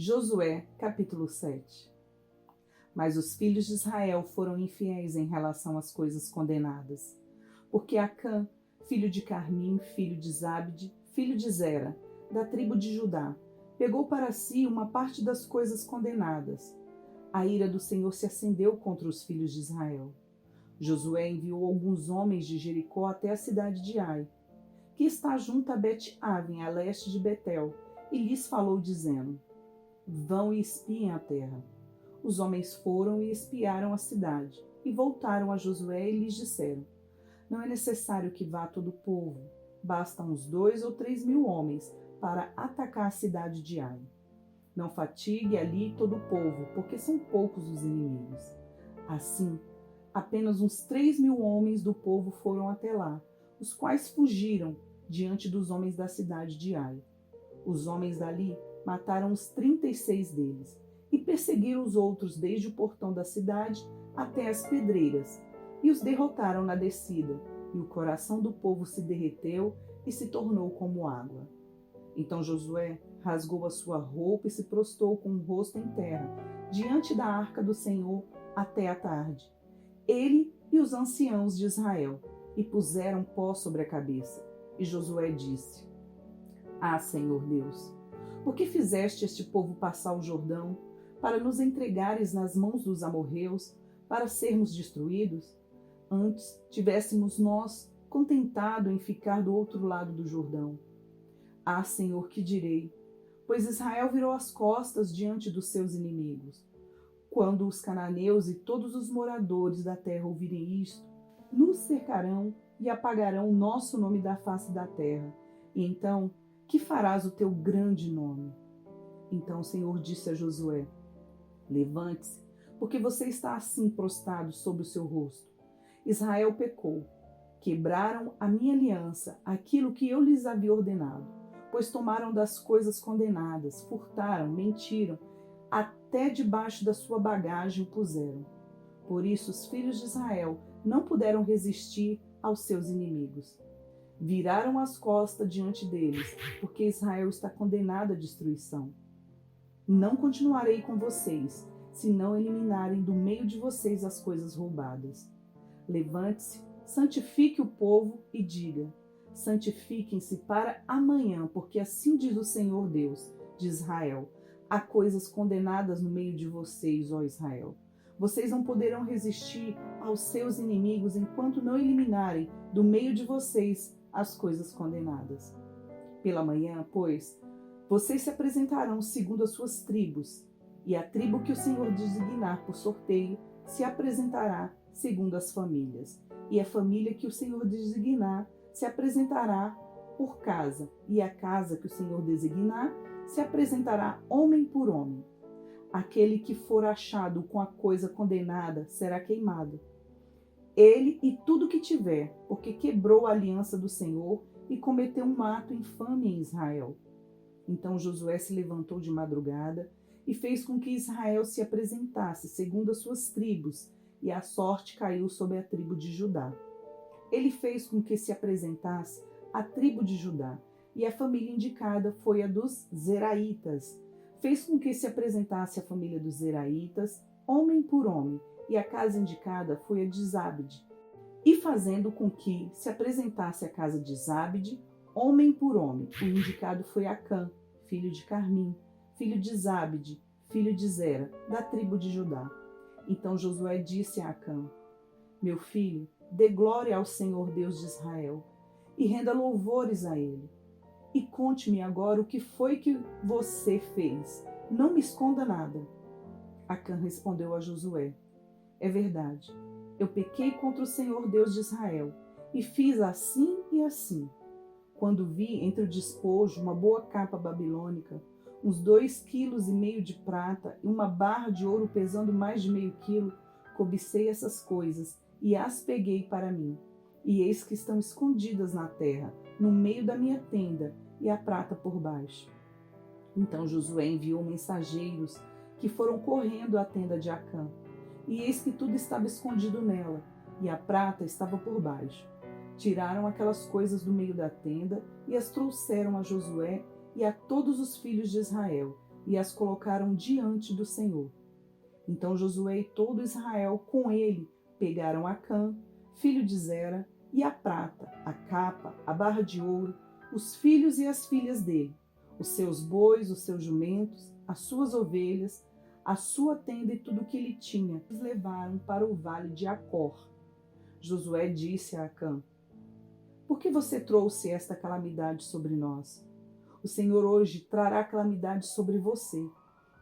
Josué, capítulo 7. Mas os filhos de Israel foram infiéis em relação às coisas condenadas, porque Acã, filho de Carmim, filho de Zabde, filho de Zera, da tribo de Judá, pegou para si uma parte das coisas condenadas. A ira do Senhor se acendeu contra os filhos de Israel. Josué enviou alguns homens de Jericó até a cidade de Ai, que está junto a Bet-Aven, a leste de Betel, e lhes falou, dizendo: Vão e espiem a terra. Os homens foram e espiaram a cidade, e voltaram a Josué e lhes disseram: Não é necessário que vá todo o povo, bastam uns 2 ou 3 mil homens para atacar a cidade de Ai. Não fatigue ali todo o povo, porque são poucos os inimigos. Assim, apenas uns 3 mil homens do povo foram até lá, os quais fugiram diante dos homens da cidade de Ai. Os homens dali mataram os 36 deles e perseguiram os outros desde o portão da cidade até as pedreiras, e os derrotaram na descida, e o coração do povo se derreteu e se tornou como água. Então Josué rasgou a sua roupa e se prostrou com o rosto em terra, diante da arca do Senhor até a tarde. Ele e os anciãos de Israel, e puseram pó sobre a cabeça. E Josué disse: Ah, Senhor Deus, por que fizeste este povo passar o Jordão, para nos entregares nas mãos dos amorreus, para sermos destruídos? Antes tivéssemos nós contentado em ficar do outro lado do Jordão. Ah, Senhor, que direi? Pois Israel virou as costas diante dos seus inimigos. Quando os cananeus e todos os moradores da terra ouvirem isto, nos cercarão e apagarão o nosso nome da face da terra. E então, que farás o teu grande nome? Então o Senhor disse a Josué: Levante-se, porque você está assim prostrado sobre o seu rosto. Israel pecou, quebraram a minha aliança, aquilo que eu lhes havia ordenado, pois tomaram das coisas condenadas, furtaram, mentiram, até debaixo da sua bagagem o puseram. Por isso os filhos de Israel não puderam resistir aos seus inimigos. Viraram as costas diante deles, porque Israel está condenado à destruição. Não continuarei com vocês, se não eliminarem do meio de vocês as coisas roubadas. Levante-se, santifique o povo e diga: santifiquem-se para amanhã, porque assim diz o Senhor Deus de Israel: há coisas condenadas no meio de vocês, ó Israel. Vocês não poderão resistir aos seus inimigos enquanto não eliminarem do meio de vocês as coisas condenadas. Pela manhã, pois, vocês se apresentarão segundo as suas tribos, e a tribo que o Senhor designar por sorteio se apresentará segundo as famílias, e a família que o Senhor designar se apresentará por casa, e a casa que o Senhor designar se apresentará homem por homem. Aquele que for achado com a coisa condenada será queimado, ele e tudo que tiver, porque quebrou a aliança do Senhor e cometeu um ato infame em Israel. Então Josué se levantou de madrugada e fez com que Israel se apresentasse segundo as suas tribos, e a sorte caiu sobre a tribo de Judá. Ele fez com que se apresentasse a tribo de Judá, e a família indicada foi a dos Zeraitas. Fez com que se apresentasse a família dos Zeraitas, homem por homem, e a casa indicada foi a de Zabde. E fazendo com que se apresentasse a casa de Zabde, homem por homem, o indicado foi Acã, filho de Carmim, filho de Zabde, filho de Zera, da tribo de Judá. Então Josué disse a Acã: Meu filho, dê glória ao Senhor Deus de Israel, e renda louvores a ele. E conte-me agora o que foi que você fez. Não me esconda nada. Acã respondeu a Josué: É verdade, eu pequei contra o Senhor Deus de Israel, e fiz assim e assim. Quando vi entre o despojo uma boa capa babilônica, uns 2,5 kg de prata e uma barra de ouro pesando mais de meio quilo, cobicei essas coisas e as peguei para mim. E eis que estão escondidas na terra, no meio da minha tenda, e a prata por baixo. Então Josué enviou mensageiros que foram correndo à tenda de Acã. E eis que tudo estava escondido nela, e a prata estava por baixo. Tiraram aquelas coisas do meio da tenda e as trouxeram a Josué e a todos os filhos de Israel, e as colocaram diante do Senhor. Então Josué e todo Israel com ele pegaram Acã, filho de Zera, e a prata, a capa, a barra de ouro, os filhos e as filhas dele, os seus bois, os seus jumentos, as suas ovelhas, a sua tenda e tudo o que ele tinha, os levaram para o vale de Acor. Josué disse a Acã: por que você trouxe esta calamidade sobre nós? O Senhor hoje trará calamidade sobre você.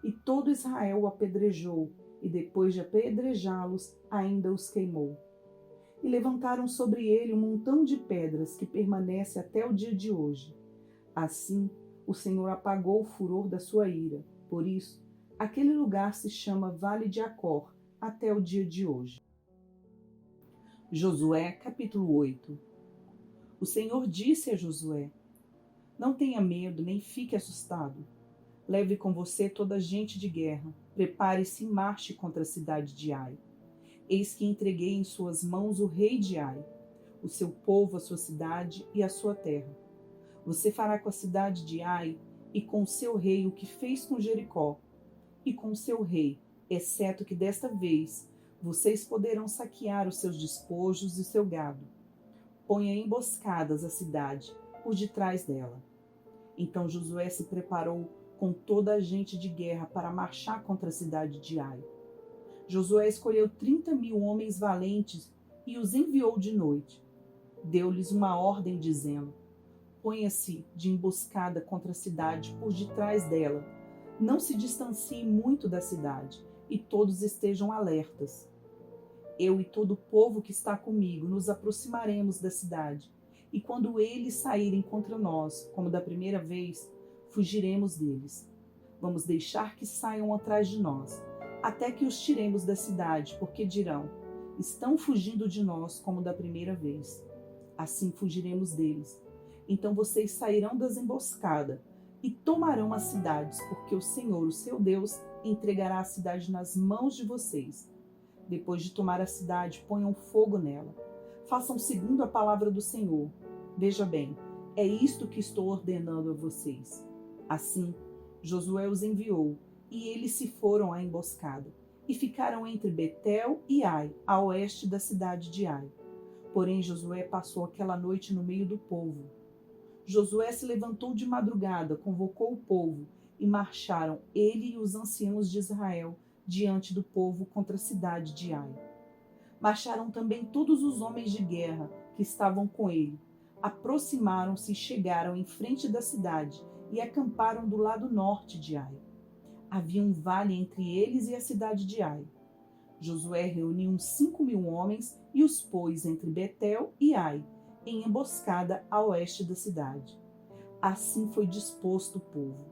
E todo Israel o apedrejou, e depois de apedrejá-los, ainda os queimou. E levantaram sobre ele um montão de pedras que permanece até o dia de hoje. Assim, o Senhor apagou o furor da sua ira. Por isso, aquele lugar se chama Vale de Acor até o dia de hoje. Josué, capítulo 8. O Senhor disse a Josué: não tenha medo, nem fique assustado. Leve com você toda a gente de guerra. Prepare-se e marche contra a cidade de Ai. Eis que entreguei em suas mãos o rei de Ai, o seu povo, a sua cidade e a sua terra. Você fará com a cidade de Ai e com o seu rei o que fez com Jericó, e com o seu rei, exceto que desta vez vocês poderão saquear os seus despojos e o seu gado. Ponha emboscadas a cidade por detrás dela. Então Josué se preparou com toda a gente de guerra para marchar contra a cidade de Ai. Josué escolheu 30.000 homens valentes e os enviou de noite. Deu-lhes uma ordem dizendo: ponha-se de emboscada contra a cidade por detrás dela. Não se distancie muito da cidade e todos estejam alertas. Eu e todo o povo que está comigo nos aproximaremos da cidade, e quando eles saírem contra nós, como da primeira vez, fugiremos deles. Vamos deixar que saiam atrás de nós, até que os tiremos da cidade, porque dirão: estão fugindo de nós como da primeira vez. Assim fugiremos deles. Então vocês sairão das emboscadas e tomarão as cidades, porque o Senhor, o seu Deus, entregará a cidade nas mãos de vocês. Depois de tomar a cidade, ponham fogo nela. Façam segundo a palavra do Senhor. Veja bem, é isto que estou ordenando a vocês. Assim, Josué os enviou, e eles se foram à emboscada, e ficaram entre Betel e Ai, a oeste da cidade de Ai. Porém, Josué passou aquela noite no meio do povo. Josué se levantou de madrugada, convocou o povo, e marcharam ele e os anciãos de Israel diante do povo contra a cidade de Ai. Marcharam também todos os homens de guerra que estavam com ele. Aproximaram-se e chegaram em frente da cidade e acamparam do lado norte de Ai. Havia um vale entre eles e a cidade de Ai. Josué reuniu uns 5.000 homens e os pôs entre Betel e Ai, em emboscada a oeste da cidade. Assim foi disposto o povo,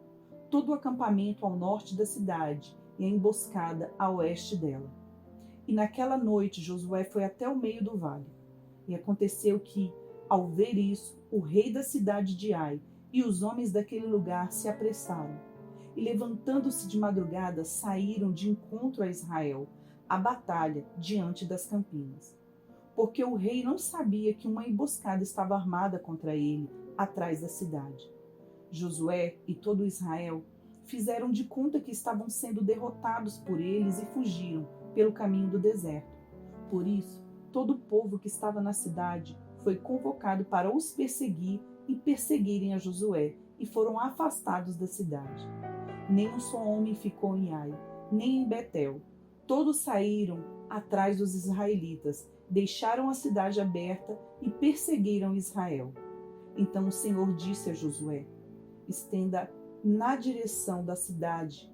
todo o acampamento ao norte da cidade e a emboscada a oeste dela. E naquela noite Josué foi até o meio do vale. E aconteceu que, ao ver isso, o rei da cidade de Ai e os homens daquele lugar se apressaram. E levantando-se de madrugada, saíram de encontro a Israel, à batalha, diante das campinas. Porque o rei não sabia que uma emboscada estava armada contra ele, atrás da cidade. Josué e todo Israel fizeram de conta que estavam sendo derrotados por eles e fugiram pelo caminho do deserto. Por isso, todo o povo que estava na cidade foi convocado para os perseguir e perseguirem a Josué, e foram afastados da cidade. Nem um só homem ficou em Ai, nem em Betel. Todos saíram atrás dos israelitas, deixaram a cidade aberta e perseguiram Israel. Então o Senhor disse a Josué: estenda na direção da cidade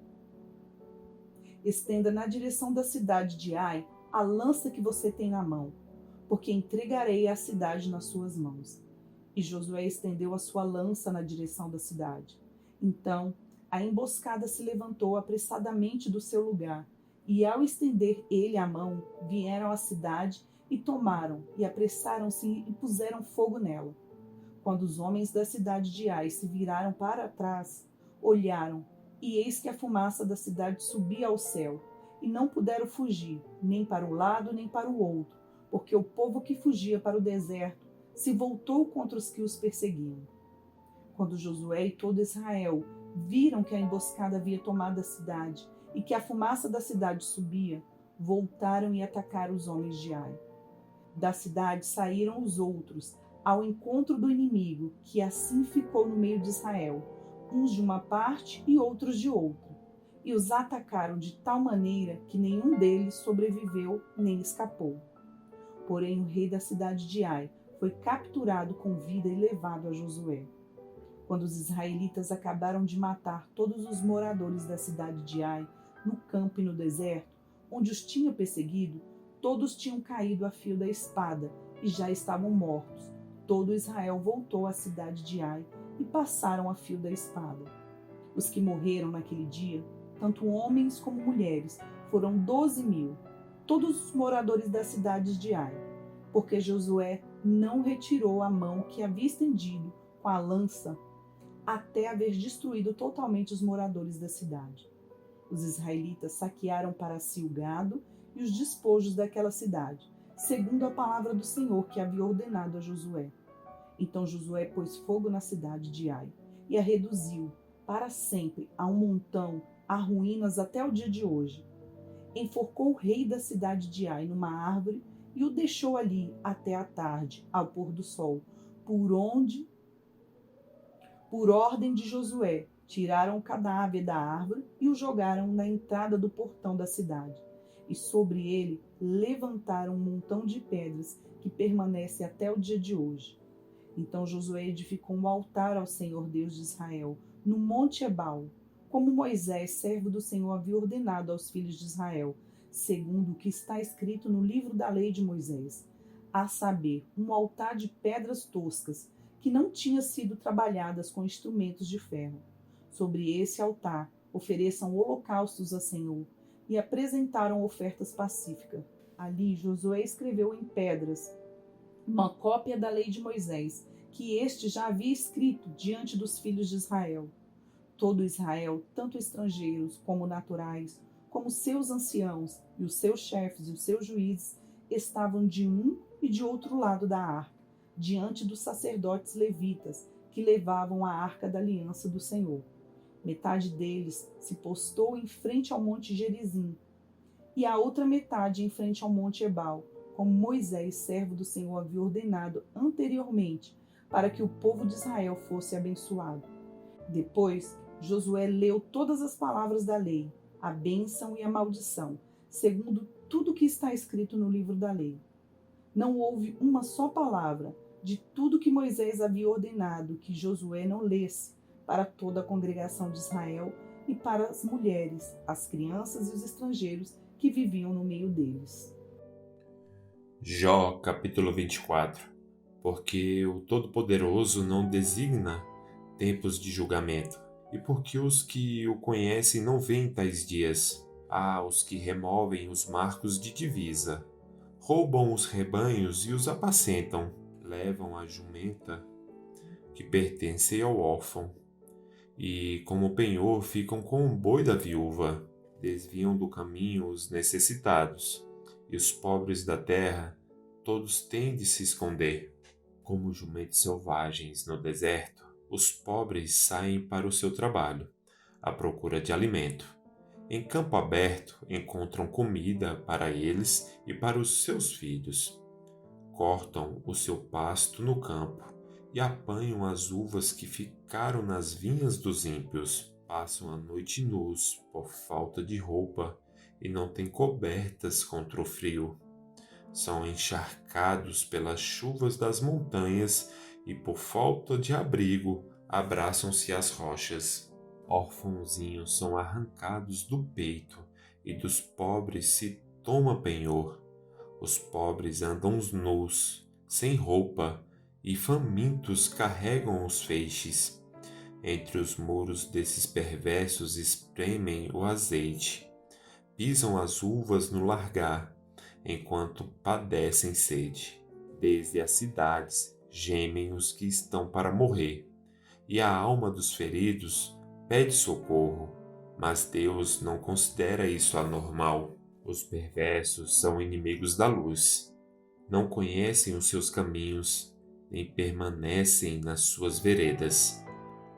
de Ai a lança que você tem na mão, porque entregarei a cidade nas suas mãos. E Josué estendeu a sua lança na direção da cidade. Então a emboscada se levantou apressadamente do seu lugar, e ao estender ele a mão, vieram à cidade e tomaram, e apressaram-se e puseram fogo nela. Quando os homens da cidade de Ai se viraram para trás, olharam, E eis que a fumaça da cidade subia ao céu, e não puderam fugir, nem para um lado nem para o outro, porque o povo que fugia para o deserto se voltou contra os que os perseguiam. Quando Josué e todo Israel viram que a emboscada havia tomado a cidade e que a fumaça da cidade subia, voltaram e atacaram os homens de Ai. Da cidade saíram os outros ao encontro do inimigo, que assim ficou no meio de Israel, uns de uma parte e outros de outra, e os atacaram de tal maneira que nenhum deles sobreviveu nem escapou. Porém, o rei da cidade de Ai foi capturado com vida e levado a Josué. Quando os israelitas acabaram de matar todos os moradores da cidade de Ai, no campo e no deserto, onde os tinha perseguido, todos tinham caído a fio da espada e já estavam mortos. Todo Israel voltou à cidade de Ai e passaram a fio da espada. Os que morreram naquele dia, tanto homens como mulheres, foram 12.000, todos os moradores das cidades de Ai, porque Josué não retirou a mão que havia estendido com a lança até haver destruído totalmente os moradores da cidade. Os israelitas saquearam para si o gado e os despojos daquela cidade, segundo a palavra do Senhor que havia ordenado a Josué. Então Josué pôs fogo na cidade de Ai e a reduziu para sempre a um montão, a ruínas até o dia de hoje. Enforcou o rei da cidade de Ai numa árvore e o deixou ali até a tarde, ao pôr do sol, por ordem de Josué, tiraram o cadáver da árvore e o jogaram na entrada do portão da cidade. E sobre ele levantaram um montão de pedras que permanece até o dia de hoje. Então Josué edificou um altar ao Senhor Deus de Israel, no monte Ebal, como Moisés, servo do Senhor, havia ordenado aos filhos de Israel, segundo o que está escrito no livro da lei de Moisés, a saber, um altar de pedras toscas, que não tinha sido trabalhadas com instrumentos de ferro. Sobre esse altar ofereçam holocaustos a Senhor e apresentaram ofertas pacíficas. Ali Josué escreveu em pedras uma cópia da lei de Moisés, que este já havia escrito diante dos filhos de Israel. Todo Israel, tanto estrangeiros como naturais, como seus anciãos e os seus chefes e os seus juízes, estavam de um e de outro lado da arca, diante dos sacerdotes levitas, que levavam a arca da aliança do Senhor. Metade deles se postou em frente ao monte Gerizim, e a outra metade em frente ao monte Ebal, como Moisés, servo do Senhor, havia ordenado anteriormente, para que o povo de Israel fosse abençoado. Depois, Josué leu todas as palavras da lei, a bênção e a maldição, segundo tudo que está escrito no livro da lei. Não houve uma só palavra de tudo que Moisés havia ordenado que Josué não lesse para toda a congregação de Israel e para as mulheres, as crianças e os estrangeiros que viviam no meio deles. Jó, capítulo 24. Porque o Todo-Poderoso não designa tempos de julgamento, e porque os que o conhecem não veem tais dias. Há os que removem os marcos de divisa, roubam os rebanhos e os apacentam, levam a jumenta que pertence ao órfão, e como penhor ficam com o boi da viúva, desviam do caminho os necessitados, e os pobres da terra todos têm de se esconder. Como jumentos selvagens no deserto, os pobres saem para o seu trabalho, à procura de alimento. Em campo aberto encontram comida para eles e para os seus filhos. Cortam o seu pasto no campo e apanham as uvas que ficaram nas vinhas dos ímpios. Passam a noite nus por falta de roupa e não têm cobertas contra o frio. São encharcados pelas chuvas das montanhas e, por falta de abrigo, abraçam-se às rochas. Órfãozinhos são arrancados do peito e dos pobres se toma penhor. Os pobres andam nus, sem roupa, e famintos carregam os feixes. Entre os muros desses perversos espremem o azeite, pisam as uvas no largar, enquanto padecem sede. Desde as cidades gemem os que estão para morrer, e a alma dos feridos pede socorro. Mas Deus não considera isso anormal. Os perversos são inimigos da luz, não conhecem os seus caminhos, nem permanecem nas suas veredas.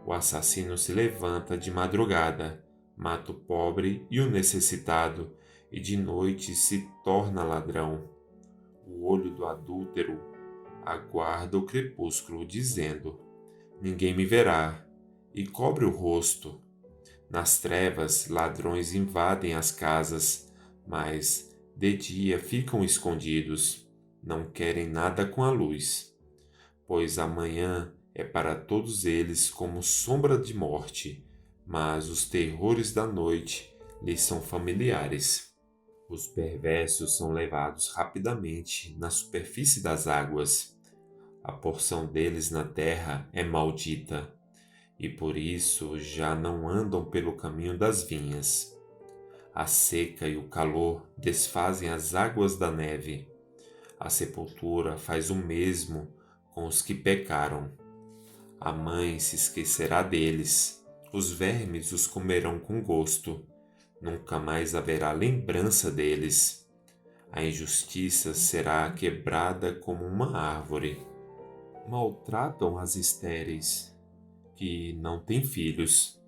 O assassino se levanta de madrugada, mata o pobre e o necessitado, e de noite se torna ladrão. O olho do adúltero aguarda o crepúsculo, dizendo: ninguém me verá, e cobre o rosto. Nas trevas, ladrões invadem as casas, mas de dia ficam escondidos. Não querem nada com a luz, pois amanhã é para todos eles como sombra de morte, mas os terrores da noite lhes são familiares. Os perversos são levados rapidamente na superfície das águas. A porção deles na terra é maldita, e por isso já não andam pelo caminho das vinhas. A seca e o calor desfazem as águas da neve. A sepultura faz o mesmo com os que pecaram. A mãe se esquecerá deles, os vermes os comerão com gosto. Nunca mais haverá lembrança deles. A injustiça será quebrada como uma árvore. Maltratam as estéreis, que não têm filhos,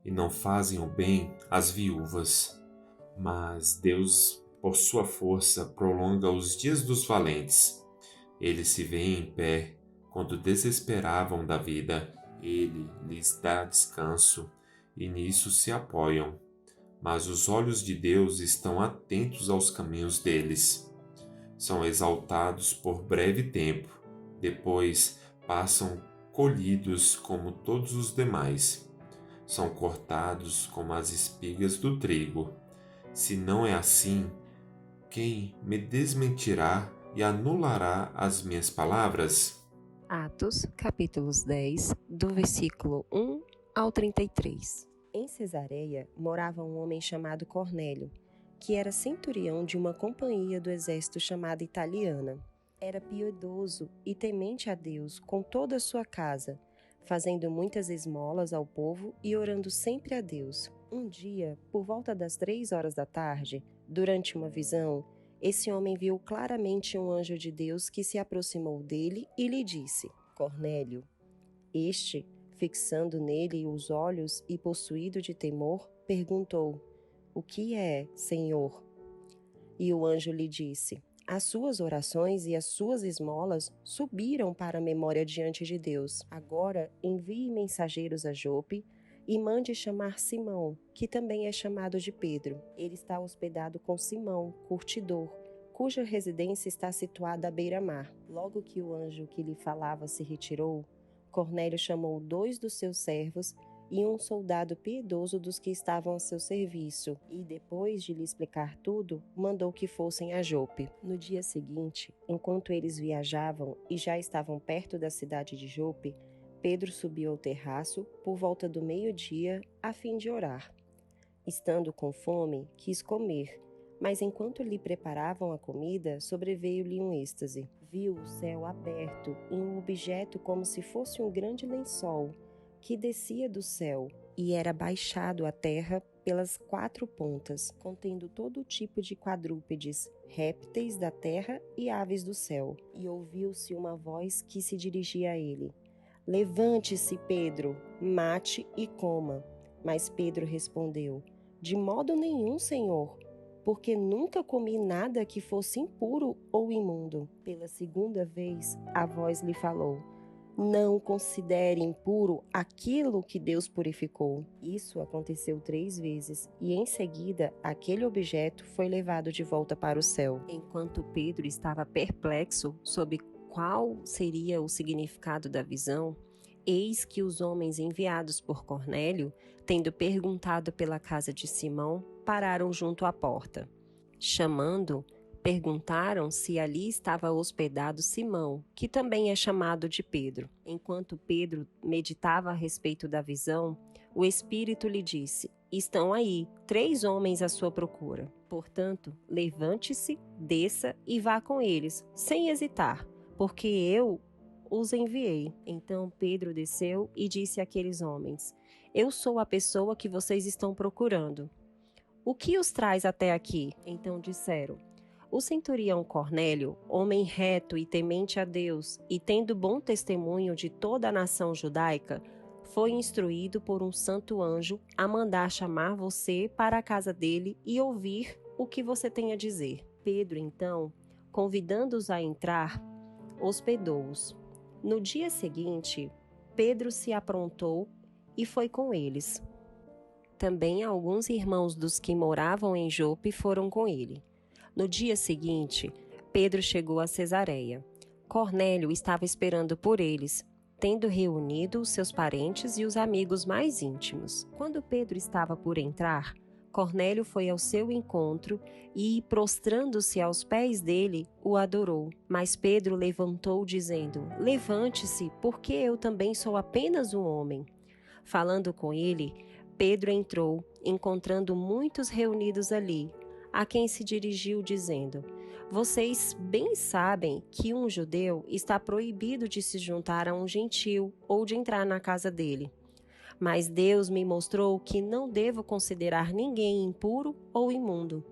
e não fazem o bem às viúvas. Mas Deus, por sua força, prolonga os dias dos valentes. Eles se veem em pé quando desesperavam da vida. Ele lhes dá descanso e nisso se apoiam. Mas os olhos de Deus estão atentos aos caminhos deles. São exaltados por breve tempo, depois passam colhidos como todos os demais. São cortados como as espigas do trigo. Se não é assim, quem me desmentirá e anulará as minhas palavras? Atos, capítulos 10, do versículo 1 ao 33. Em Cesareia morava um homem chamado Cornélio, que era centurião de uma companhia do exército chamada Italiana. Era piedoso e temente a Deus com toda a sua casa, fazendo muitas esmolas ao povo e orando sempre a Deus. Um dia, por volta das 3 horas da tarde, durante uma visão, esse homem viu claramente um anjo de Deus que se aproximou dele e lhe disse: Cornélio. Este, fixando nele os olhos e possuído de temor, perguntou: O que é, Senhor? E o anjo lhe disse: As suas orações e as suas esmolas subiram para a memória diante de Deus. Agora envie mensageiros a Jope e mande chamar Simão, que também é chamado de Pedro. Ele está hospedado com Simão, curtidor, cuja residência está situada à beira-mar. Logo que o anjo que lhe falava se retirou, Cornélio chamou 2 dos seus servos e um soldado piedoso dos que estavam a seu serviço, e depois de lhe explicar tudo, mandou que fossem a Jope. No dia seguinte, enquanto eles viajavam e já estavam perto da cidade de Jope, Pedro subiu ao terraço por volta do meio-dia a fim de orar. Estando com fome, quis comer, mas enquanto lhe preparavam a comida, sobreveio-lhe um êxtase. Viu o céu aberto e um objeto como se fosse um grande lençol, que descia do céu e era baixado à terra pelas 4 pontas, contendo todo tipo de quadrúpedes, répteis da terra e aves do céu. E ouviu-se uma voz que se dirigia a ele: Levante-se, Pedro, mate e coma. Mas Pedro respondeu: De modo nenhum, Senhor, porque nunca comi nada que fosse impuro ou imundo. Pela segunda vez, a voz lhe falou: Não considere impuro aquilo que Deus purificou. Isso aconteceu 3 vezes, e em seguida aquele objeto foi levado de volta para o céu. Enquanto Pedro estava perplexo sobre qual seria o significado da visão, eis que os homens enviados por Cornélio, tendo perguntado pela casa de Simão, pararam junto à porta. Chamando, perguntaram se ali estava hospedado Simão, que também é chamado de Pedro. Enquanto Pedro meditava a respeito da visão, o Espírito lhe disse: Estão aí 3 homens à sua procura. Portanto, levante-se, desça e vá com eles, sem hesitar, porque eu os enviei. Então Pedro desceu e disse àqueles homens: Eu sou a pessoa que vocês estão procurando. O que os traz até aqui? Então disseram: o centurião Cornélio, homem reto e temente a Deus, e tendo bom testemunho de toda a nação judaica, foi instruído por um santo anjo a mandar chamar você para a casa dele e ouvir o que você tem a dizer. Pedro, então, convidando-os a entrar, hospedou-os. No dia seguinte, Pedro se aprontou e foi com eles. Também alguns irmãos dos que moravam em Jope foram com ele. No dia seguinte, Pedro chegou a Cesareia. Cornélio estava esperando por eles, tendo reunido os seus parentes e os amigos mais íntimos. Quando Pedro estava por entrar, Cornélio foi ao seu encontro e, prostrando-se aos pés dele, o adorou. Mas Pedro levantou, dizendo: levante-se, porque eu também sou apenas um homem. Falando com ele, Pedro entrou, encontrando muitos reunidos ali, a quem se dirigiu, dizendo: vocês bem sabem que um judeu está proibido de se juntar a um gentil ou de entrar na casa dele. Mas Deus me mostrou que não devo considerar ninguém impuro ou imundo.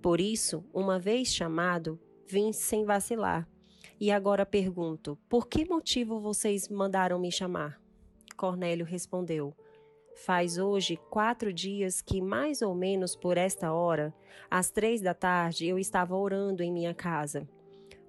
Por isso, uma vez chamado, vim sem vacilar. E agora pergunto: por que motivo vocês mandaram me chamar? Cornélio respondeu: faz hoje 4 dias que, mais ou menos por esta hora, às 3 da tarde, eu estava orando em minha casa.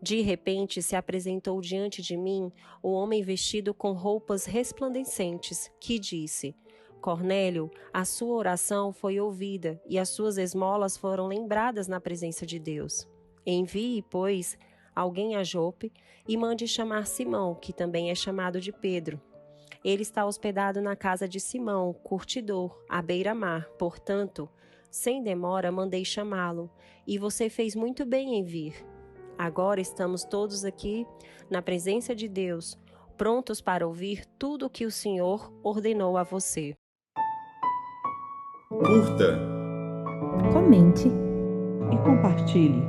De repente se apresentou diante de mim o homem vestido com roupas resplandecentes, que disse: Cornélio, a sua oração foi ouvida e as suas esmolas foram lembradas na presença de Deus. Envie, pois, alguém a Jope e mande chamar Simão, que também é chamado de Pedro. Ele está hospedado na casa de Simão, curtidor, à beira-mar. Portanto, sem demora mandei chamá-lo, e você fez muito bem em vir. Agora estamos todos aqui, na presença de Deus, prontos para ouvir tudo o que o Senhor ordenou a você. Curta, Comente E compartilhe.